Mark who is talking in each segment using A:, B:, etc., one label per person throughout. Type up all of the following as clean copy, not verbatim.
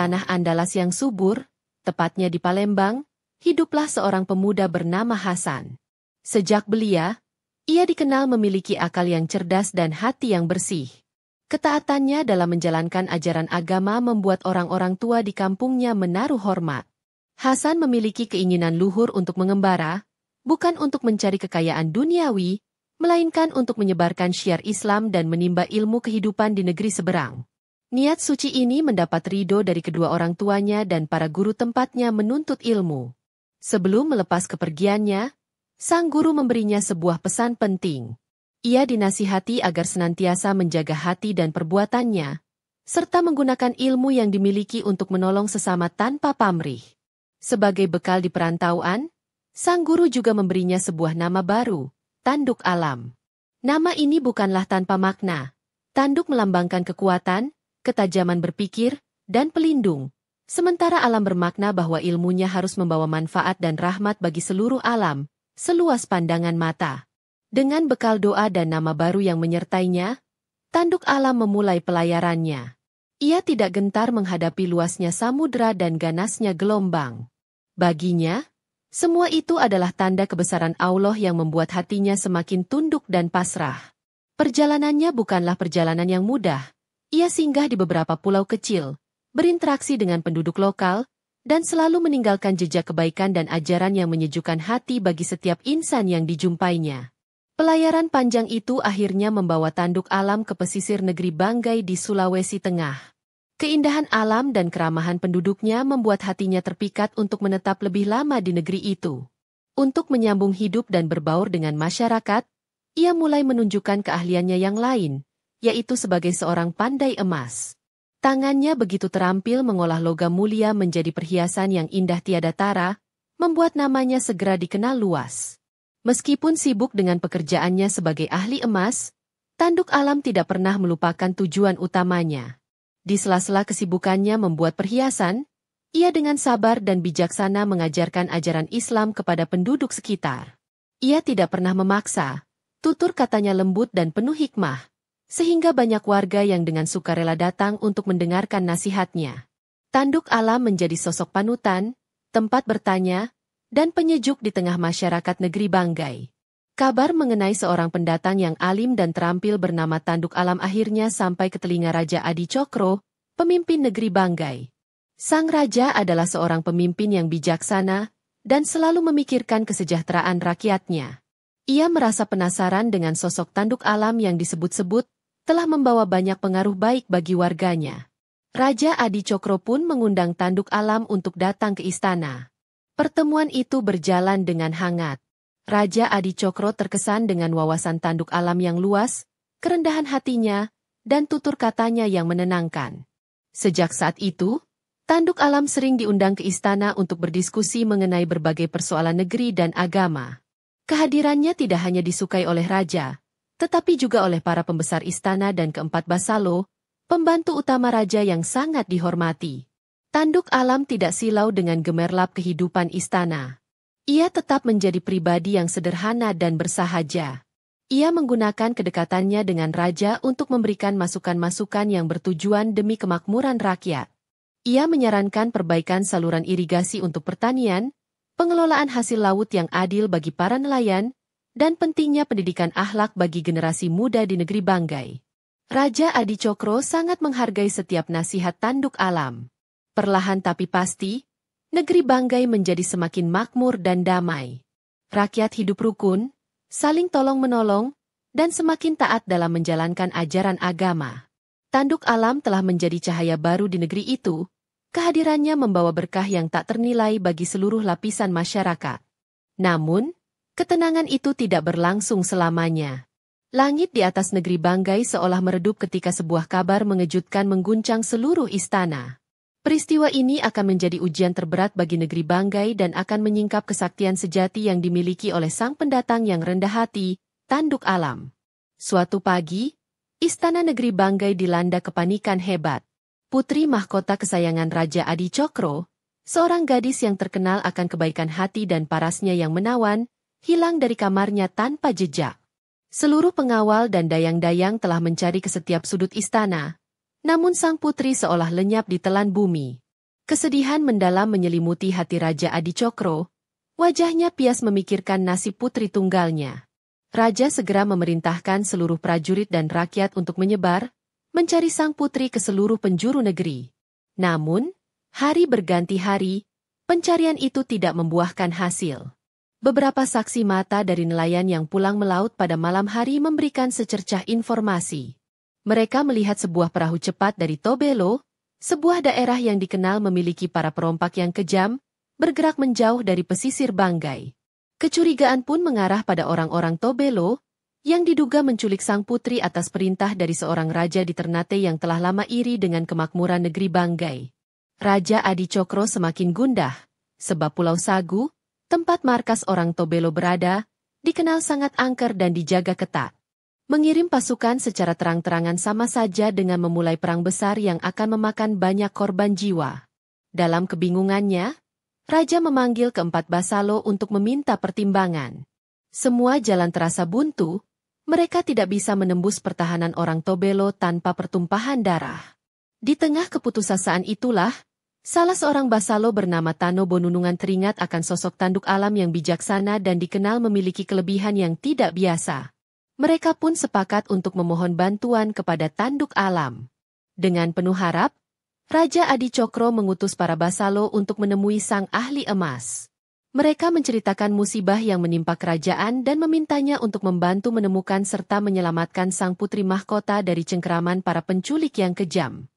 A: tanah Andalas yang subur, tepatnya di Palembang, hiduplah seorang pemuda bernama Hasan. Sejak belia, ia dikenal memiliki akal yang cerdas dan hati yang bersih. Ketaatannya dalam menjalankan ajaran agama membuat orang-orang tua di kampungnya menaruh hormat. Hasan memiliki keinginan luhur untuk mengembara, bukan untuk mencari kekayaan duniawi, melainkan untuk menyebarkan syiar Islam dan menimba ilmu kehidupan di negeri seberang. Niat suci ini mendapat ridho dari kedua orang tuanya dan para guru tempatnya menuntut ilmu. Sebelum melepas kepergiannya, sang guru memberinya sebuah pesan penting. Ia dinasihati agar senantiasa menjaga hati dan perbuatannya, serta menggunakan ilmu yang dimiliki untuk menolong sesama tanpa pamrih. Sebagai bekal di perantauan, sang guru juga memberinya sebuah nama baru, Tanduk Alam. Nama ini bukanlah tanpa makna. Tanduk melambangkan kekuatan, ketajaman berpikir, dan pelindung. Sementara alam bermakna bahwa ilmunya harus membawa manfaat dan rahmat bagi seluruh alam, seluas pandangan mata. Dengan bekal doa dan nama baru yang menyertainya, Tanduk Alam memulai pelayarannya. Ia tidak gentar menghadapi luasnya samudera dan ganasnya gelombang. Baginya, semua itu adalah tanda kebesaran Allah yang membuat hatinya semakin tunduk dan pasrah. Perjalanannya bukanlah perjalanan yang mudah. Ia singgah di beberapa pulau kecil, berinteraksi dengan penduduk lokal, dan selalu meninggalkan jejak kebaikan dan ajaran yang menyejukkan hati bagi setiap insan yang dijumpainya. Pelayaran panjang itu akhirnya membawa Tanduk Alam ke pesisir negeri Banggai di Sulawesi Tengah. Keindahan alam dan keramahan penduduknya membuat hatinya terpikat untuk menetap lebih lama di negeri itu. Untuk menyambung hidup dan berbaur dengan masyarakat, ia mulai menunjukkan keahliannya yang lain, yaitu sebagai seorang pandai emas. Tangannya begitu terampil mengolah logam mulia menjadi perhiasan yang indah tiada tara, membuat namanya segera dikenal luas. Meskipun sibuk dengan pekerjaannya sebagai ahli emas, Tanduk Alam tidak pernah melupakan tujuan utamanya. Di sela-sela kesibukannya membuat perhiasan, ia dengan sabar dan bijaksana mengajarkan ajaran Islam kepada penduduk sekitar. Ia tidak pernah memaksa, tutur katanya lembut dan penuh hikmah, sehingga banyak warga yang dengan sukarela datang untuk mendengarkan nasihatnya. Tanduk Alam menjadi sosok panutan, tempat bertanya, dan penyejuk di tengah masyarakat negeri Banggai. Kabar mengenai seorang pendatang yang alim dan terampil bernama Tanduk Alam akhirnya sampai ke telinga Raja Adi Cokro, pemimpin negeri Banggai. Sang raja adalah seorang pemimpin yang bijaksana dan selalu memikirkan kesejahteraan rakyatnya. Ia merasa penasaran dengan sosok Tanduk Alam yang disebut-sebut telah membawa banyak pengaruh baik bagi warganya. Raja Adi Cokro pun mengundang Tanduk Alam untuk datang ke istana. Pertemuan itu berjalan dengan hangat. Raja Adi Cokro terkesan dengan wawasan Tanduk Alam yang luas, kerendahan hatinya, dan tutur katanya yang menenangkan. Sejak saat itu, Tanduk Alam sering diundang ke istana untuk berdiskusi mengenai berbagai persoalan negeri dan agama. Kehadirannya tidak hanya disukai oleh raja, tetapi juga oleh para pembesar istana dan keempat Basalo, pembantu utama raja yang sangat dihormati. Tanduk Alam tidak silau dengan gemerlap kehidupan istana. Ia tetap menjadi pribadi yang sederhana dan bersahaja. Ia menggunakan kedekatannya dengan raja untuk memberikan masukan-masukan yang bertujuan demi kemakmuran rakyat. Ia menyarankan perbaikan saluran irigasi untuk pertanian, pengelolaan hasil laut yang adil bagi para nelayan, dan pentingnya pendidikan akhlak bagi generasi muda di negeri Banggai. Raja Adi Cokro sangat menghargai setiap nasihat Tanduk Alam. Perlahan tapi pasti, negeri Banggai menjadi semakin makmur dan damai. Rakyat hidup rukun, saling tolong-menolong, dan semakin taat dalam menjalankan ajaran agama. Tanduk Alam telah menjadi cahaya baru di negeri itu, kehadirannya membawa berkah yang tak ternilai bagi seluruh lapisan masyarakat. Namun, ketenangan itu tidak berlangsung selamanya. Langit di atas negeri Banggai seolah meredup ketika sebuah kabar mengejutkan mengguncang seluruh istana. Peristiwa ini akan menjadi ujian terberat bagi negeri Banggai dan akan menyingkap kesaktian sejati yang dimiliki oleh sang pendatang yang rendah hati, Tanduk Alam. Suatu pagi, istana negeri Banggai dilanda kepanikan hebat. Putri mahkota kesayangan Raja Adi Cokro, seorang gadis yang terkenal akan kebaikan hati dan parasnya yang menawan, hilang dari kamarnya tanpa jejak. Seluruh pengawal dan dayang-dayang telah mencari ke setiap sudut istana, namun sang putri seolah lenyap di telan bumi. Kesedihan mendalam menyelimuti hati Raja Adicokro. Wajahnya pias memikirkan nasib putri tunggalnya. Raja segera memerintahkan seluruh prajurit dan rakyat untuk menyebar, mencari sang putri ke seluruh penjuru negeri. Namun, hari berganti hari, pencarian itu tidak membuahkan hasil. Beberapa saksi mata dari nelayan yang pulang melaut pada malam hari memberikan secercah informasi. Mereka melihat sebuah perahu cepat dari Tobelo, sebuah daerah yang dikenal memiliki para perompak yang kejam, bergerak menjauh dari pesisir Banggai. Kecurigaan pun mengarah pada orang-orang Tobelo, yang diduga menculik sang putri atas perintah dari seorang raja di Ternate yang telah lama iri dengan kemakmuran negeri Banggai. Raja Adicokro semakin gundah, sebab Pulau Sagu, tempat markas orang Tobelo berada, dikenal sangat angker dan dijaga ketat. Mengirim pasukan secara terang-terangan sama saja dengan memulai perang besar yang akan memakan banyak korban jiwa. Dalam kebingungannya, Raja memanggil keempat Basalo untuk meminta pertimbangan. Semua jalan terasa buntu, mereka tidak bisa menembus pertahanan orang Tobelo tanpa pertumpahan darah. Di tengah keputusasaan itulah, salah seorang Basalo bernama Tano Bonunungan teringat akan sosok tanduk alam yang bijaksana dan dikenal memiliki kelebihan yang tidak biasa. Mereka pun sepakat untuk memohon bantuan kepada tanduk alam. Dengan penuh harap, Raja Adicokro mengutus para Basalo untuk menemui sang ahli emas. Mereka menceritakan musibah yang menimpa kerajaan dan memintanya untuk membantu menemukan serta menyelamatkan sang putri mahkota dari cengkeraman para penculik yang kejam.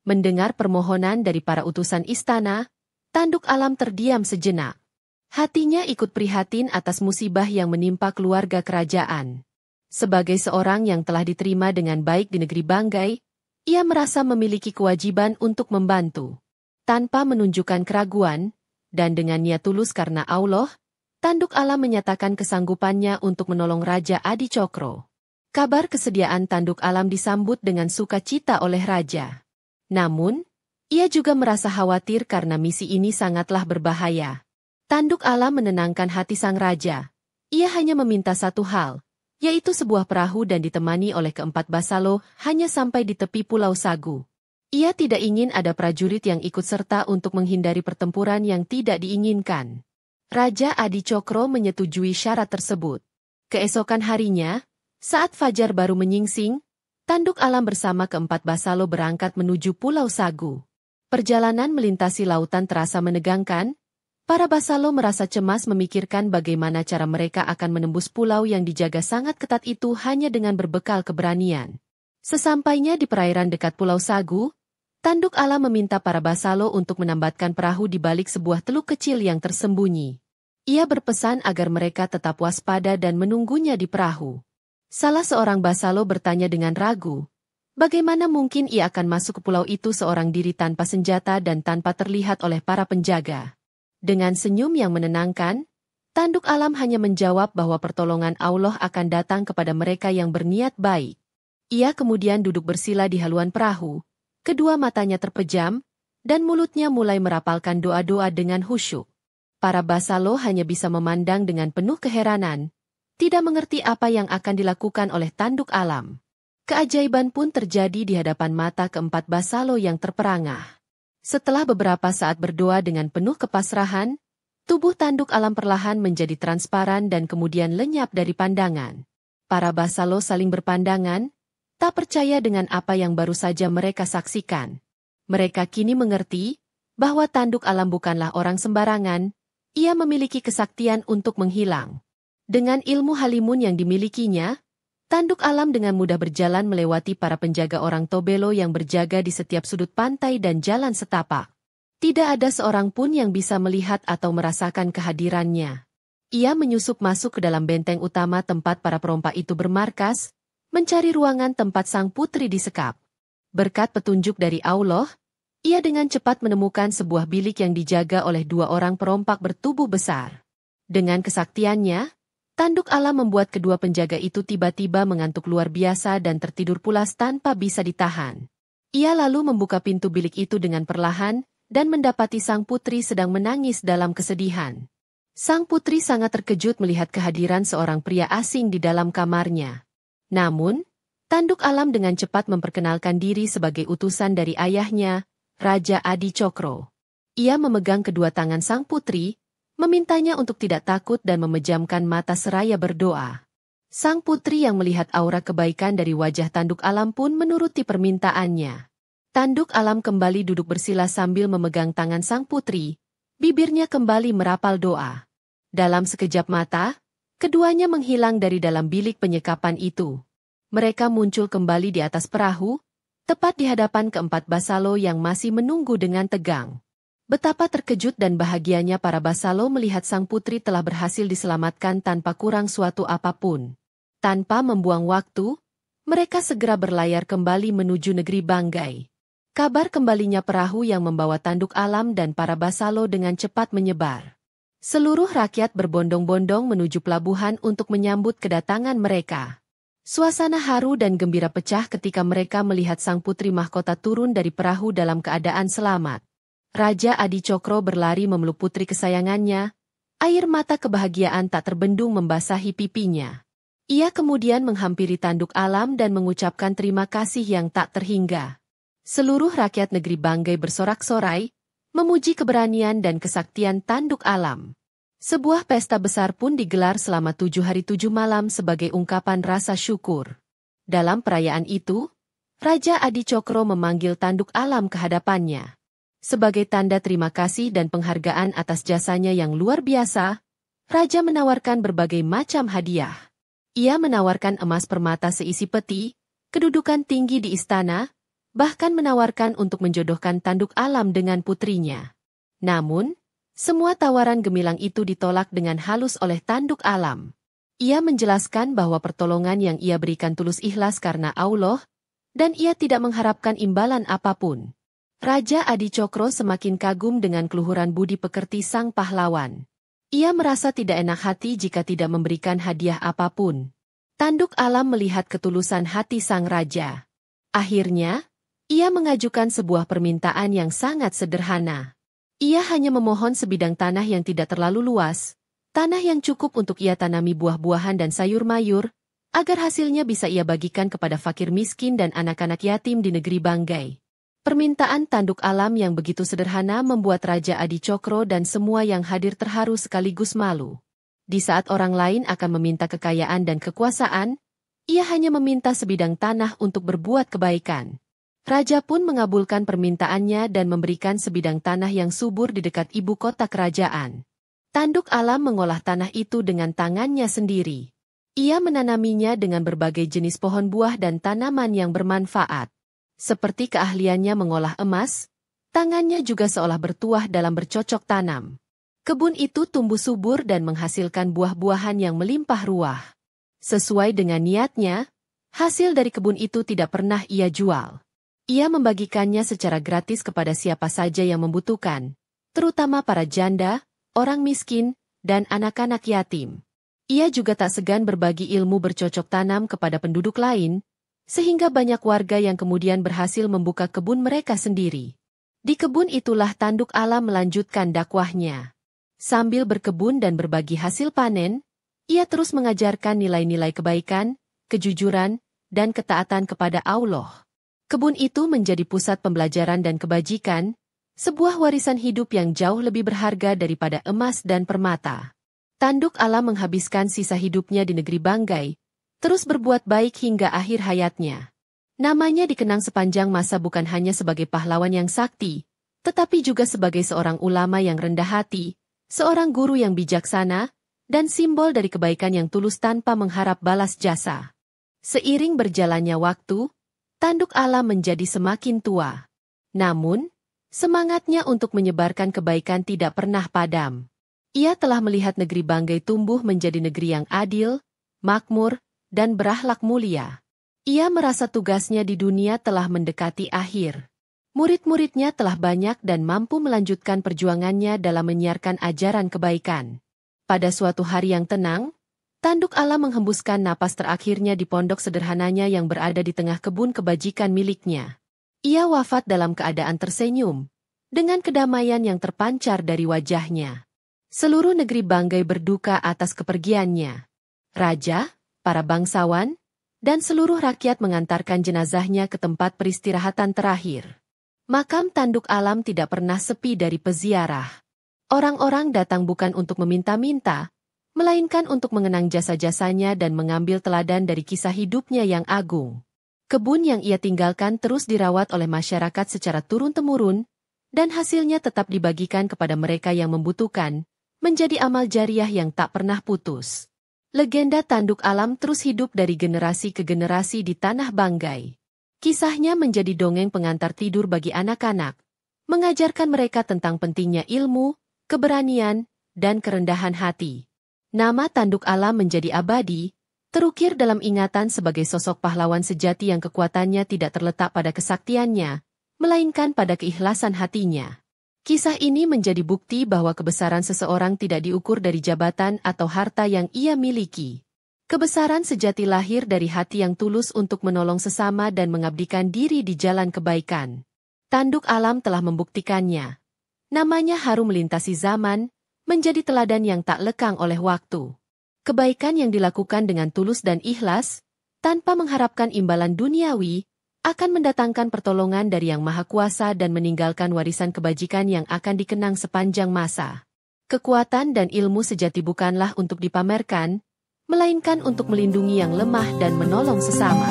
A: Mendengar permohonan dari para utusan istana, tanduk alam terdiam sejenak. Hatinya ikut prihatin atas musibah yang menimpa keluarga kerajaan. Sebagai seorang yang telah diterima dengan baik di negeri Banggai, ia merasa memiliki kewajiban untuk membantu. Tanpa menunjukkan keraguan, dan dengan niat tulus karena Allah, tanduk alam menyatakan kesanggupannya untuk menolong Raja Adicokro. Kabar kesediaan tanduk alam disambut dengan sukacita oleh Raja. Namun, ia juga merasa khawatir karena misi ini sangatlah berbahaya. Tanduk alam menenangkan hati sang Raja. Ia hanya meminta satu hal, yaitu sebuah perahu dan ditemani oleh keempat Basalo hanya sampai di tepi Pulau Sagu. Ia tidak ingin ada prajurit yang ikut serta untuk menghindari pertempuran yang tidak diinginkan. Raja Adicokro menyetujui syarat tersebut. Keesokan harinya, saat fajar baru menyingsing, tanduk alam bersama keempat Basalo berangkat menuju Pulau Sagu. Perjalanan melintasi lautan terasa menegangkan. Para Basalo merasa cemas memikirkan bagaimana cara mereka akan menembus pulau yang dijaga sangat ketat itu hanya dengan berbekal keberanian. Sesampainya di perairan dekat Pulau Sagu, tanduk alam meminta para Basalo untuk menambatkan perahu di balik sebuah teluk kecil yang tersembunyi. Ia berpesan agar mereka tetap waspada dan menunggunya di perahu. Salah seorang Basalo bertanya dengan ragu, bagaimana mungkin ia akan masuk ke pulau itu seorang diri tanpa senjata dan tanpa terlihat oleh para penjaga. Dengan senyum yang menenangkan, tanduk alam hanya menjawab bahwa pertolongan Allah akan datang kepada mereka yang berniat baik. Ia kemudian duduk bersila di haluan perahu, kedua matanya terpejam, dan mulutnya mulai merapalkan doa-doa dengan khusyuk. Para Basalo hanya bisa memandang dengan penuh keheranan, tidak mengerti apa yang akan dilakukan oleh tanduk alam. Keajaiban pun terjadi di hadapan mata keempat Basalo yang terperangah. Setelah beberapa saat berdoa dengan penuh kepasrahan, tubuh tanduk alam perlahan menjadi transparan dan kemudian lenyap dari pandangan. Para Basalo saling berpandangan, tak percaya dengan apa yang baru saja mereka saksikan. Mereka kini mengerti bahwa tanduk alam bukanlah orang sembarangan, ia memiliki kesaktian untuk menghilang. Dengan ilmu halimun yang dimilikinya, tanduk alam dengan mudah berjalan melewati para penjaga orang Tobelo yang berjaga di setiap sudut pantai dan jalan setapak. Tidak ada seorang pun yang bisa melihat atau merasakan kehadirannya. Ia menyusup masuk ke dalam benteng utama tempat para perompak itu bermarkas, mencari ruangan tempat sang putri disekap. Berkat petunjuk dari Allah, ia dengan cepat menemukan sebuah bilik yang dijaga oleh dua orang perompak bertubuh besar. Dengan kesaktiannya, tanduk alam membuat kedua penjaga itu tiba-tiba mengantuk luar biasa dan tertidur pulas tanpa bisa ditahan. Ia lalu membuka pintu bilik itu dengan perlahan, dan mendapati sang putri sedang menangis dalam kesedihan. Sang putri sangat terkejut melihat kehadiran seorang pria asing di dalam kamarnya. Namun, tanduk alam dengan cepat memperkenalkan diri sebagai utusan dari ayahnya, Raja Adicokro. Ia memegang kedua tangan sang putri, memintanya untuk tidak takut dan memejamkan mata seraya berdoa. Sang putri yang melihat aura kebaikan dari wajah Tanduk Alam pun menuruti permintaannya. Tanduk Alam kembali duduk bersila sambil memegang tangan sang putri, bibirnya kembali merapal doa. Dalam sekejap mata, keduanya menghilang dari dalam bilik penyekapan itu. Mereka muncul kembali di atas perahu, tepat di hadapan keempat Basalo yang masih menunggu dengan tegang. Betapa terkejut dan bahagianya para Basalo melihat sang putri telah berhasil diselamatkan tanpa kurang suatu apapun. Tanpa membuang waktu, mereka segera berlayar kembali menuju negeri Banggai. Kabar kembalinya perahu yang membawa Tanduk Alam dan para Basalo dengan cepat menyebar. Seluruh rakyat berbondong-bondong menuju pelabuhan untuk menyambut kedatangan mereka. Suasana haru dan gembira pecah ketika mereka melihat sang putri mahkota turun dari perahu dalam keadaan selamat. Raja Adi Cokro berlari memeluk putri kesayangannya, air mata kebahagiaan tak terbendung membasahi pipinya. Ia kemudian menghampiri Tanduk Alam dan mengucapkan terima kasih yang tak terhingga. Seluruh rakyat negeri Banggai bersorak-sorai, memuji keberanian dan kesaktian Tanduk Alam. Sebuah pesta besar pun digelar selama 7 hari 7 malam sebagai ungkapan rasa syukur. Dalam perayaan itu, Raja Adi Cokro memanggil Tanduk Alam ke hadapannya. Sebagai tanda terima kasih dan penghargaan atas jasanya yang luar biasa, Raja menawarkan berbagai macam hadiah. Ia menawarkan emas permata seisi peti, kedudukan tinggi di istana, bahkan menawarkan untuk menjodohkan Tanduk Alam dengan putrinya. Namun, semua tawaran gemilang itu ditolak dengan halus oleh Tanduk Alam. Ia menjelaskan bahwa pertolongan yang ia berikan tulus ikhlas karena Allah, dan ia tidak mengharapkan imbalan apapun. Raja Adi Cokro semakin kagum dengan keluhuran budi pekerti sang pahlawan. Ia merasa tidak enak hati jika tidak memberikan hadiah apapun. Tanduk Alam melihat ketulusan hati sang raja. Akhirnya, ia mengajukan sebuah permintaan yang sangat sederhana. Ia hanya memohon sebidang tanah yang tidak terlalu luas, tanah yang cukup untuk ia tanami buah-buahan dan sayur mayur, agar hasilnya bisa ia bagikan kepada fakir miskin dan anak-anak yatim di negeri Banggai. Permintaan Tanduk Alam yang begitu sederhana membuat Raja Adi Cokro dan semua yang hadir terharu sekaligus malu. Di saat orang lain akan meminta kekayaan dan kekuasaan, ia hanya meminta sebidang tanah untuk berbuat kebaikan. Raja pun mengabulkan permintaannya dan memberikan sebidang tanah yang subur di dekat ibu kota kerajaan. Tanduk Alam mengolah tanah itu dengan tangannya sendiri. Ia menanaminya dengan berbagai jenis pohon buah dan tanaman yang bermanfaat. Seperti keahliannya mengolah emas, tangannya juga seolah bertuah dalam bercocok tanam. Kebun itu tumbuh subur dan menghasilkan buah-buahan yang melimpah ruah. Sesuai dengan niatnya, hasil dari kebun itu tidak pernah ia jual. Ia membagikannya secara gratis kepada siapa saja yang membutuhkan, terutama para janda, orang miskin, dan anak-anak yatim. Ia juga tak segan berbagi ilmu bercocok tanam kepada penduduk lain, sehingga banyak warga yang kemudian berhasil membuka kebun mereka sendiri. Di kebun itulah Tanduk Alam melanjutkan dakwahnya. Sambil berkebun dan berbagi hasil panen, ia terus mengajarkan nilai-nilai kebaikan, kejujuran, dan ketaatan kepada Allah. Kebun itu menjadi pusat pembelajaran dan kebajikan, sebuah warisan hidup yang jauh lebih berharga daripada emas dan permata. Tanduk Alam menghabiskan sisa hidupnya di negeri Banggai, terus berbuat baik hingga akhir hayatnya. Namanya dikenang sepanjang masa bukan hanya sebagai pahlawan yang sakti, tetapi juga sebagai seorang ulama yang rendah hati, seorang guru yang bijaksana, dan simbol dari kebaikan yang tulus tanpa mengharap balas jasa. Seiring berjalannya waktu, Tanduk Alam menjadi semakin tua. Namun, semangatnya untuk menyebarkan kebaikan tidak pernah padam. Ia telah melihat negeri Banggai tumbuh menjadi negeri yang adil, makmur, dan berakhlak mulia. Ia merasa tugasnya di dunia telah mendekati akhir. Murid-muridnya telah banyak dan mampu melanjutkan perjuangannya dalam menyiarkan ajaran kebaikan. Pada suatu hari yang tenang, Tanduk Alam menghembuskan napas terakhirnya di pondok sederhananya yang berada di tengah kebun kebajikan miliknya. Ia wafat dalam keadaan tersenyum, dengan kedamaian yang terpancar dari wajahnya. Seluruh negeri Banggai berduka atas kepergiannya. Raja, para bangsawan, dan seluruh rakyat mengantarkan jenazahnya ke tempat peristirahatan terakhir. Makam tanduk alam tidak pernah sepi dari peziarah. Orang-orang datang bukan untuk meminta-minta, melainkan untuk mengenang jasa-jasanya dan mengambil teladan dari kisah hidupnya yang agung. Kebun yang ia tinggalkan terus dirawat oleh masyarakat secara turun-temurun, dan hasilnya tetap dibagikan kepada mereka yang membutuhkan, menjadi amal jariah yang tak pernah putus. Legenda tanduk alam terus hidup dari generasi ke generasi di Tanah Banggai. Kisahnya menjadi dongeng pengantar tidur bagi anak-anak, mengajarkan mereka tentang pentingnya ilmu, keberanian, dan kerendahan hati. Nama tanduk alam menjadi abadi, terukir dalam ingatan sebagai sosok pahlawan sejati yang kekuatannya tidak terletak pada kesaktiannya, melainkan pada keikhlasan hatinya. Kisah ini menjadi bukti bahwa kebesaran seseorang tidak diukur dari jabatan atau harta yang ia miliki. Kebesaran sejati lahir dari hati yang tulus untuk menolong sesama dan mengabdikan diri di jalan kebaikan. Tanduk alam telah membuktikannya. Namanya harum melintasi zaman, menjadi teladan yang tak lekang oleh waktu. Kebaikan yang dilakukan dengan tulus dan ikhlas, tanpa mengharapkan imbalan duniawi, akan mendatangkan pertolongan dari Yang Maha Kuasa dan meninggalkan warisan kebajikan yang akan dikenang sepanjang masa. Kekuatan dan ilmu sejati bukanlah untuk dipamerkan, melainkan untuk melindungi yang lemah dan menolong sesama.